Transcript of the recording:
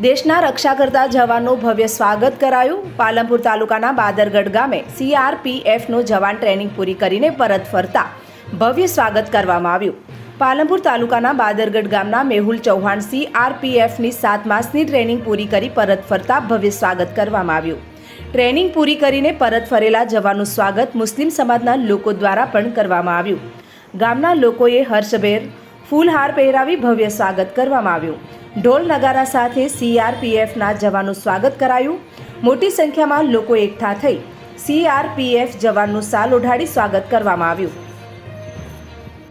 દેશના રક્ષા કરતા જવાનનું ભવ્ય સ્વાગત કરાયું। પાલનપુર તાલુકાના બાદરગઢ ગામે CRPFનો જવાન ટ્રેનિંગ પૂરી કરીને પરત ફરતા ભવ્ય સ્વાગત કરવામાં આવ્યું। પાલનપુર તાલુકાના બાદરગઢ ગામના મેહુલ ચૌહાણ CRPFની 7 માસની ટ્રેનિંગ પૂરી કરી પરત ફરતા ભવ્ય સ્વાગત કરવામાં આવ્યું। ટ્રેનિંગ પૂરી કરીને પરત ફરેલા જવાનનું સ્વાગત મુસ્લિમ સમાજના લોકો દ્વારા પણ કરવામાં આવ્યું। ગામના લોકોએ હર્ષભેર ફૂલહાર પહેરાવી ભવ્ય સ્વાગત કરવામાં આવ્યું। ઢોલ નગારા સાથે CRPFના જવાનનું સ્વાગત કરાયું। મોટી સંખ્યામાં લોકો એકઠા થઈ CRPF જવાનનું શાલ ઓઢાડી સ્વાગત કરવામાં આવ્યું।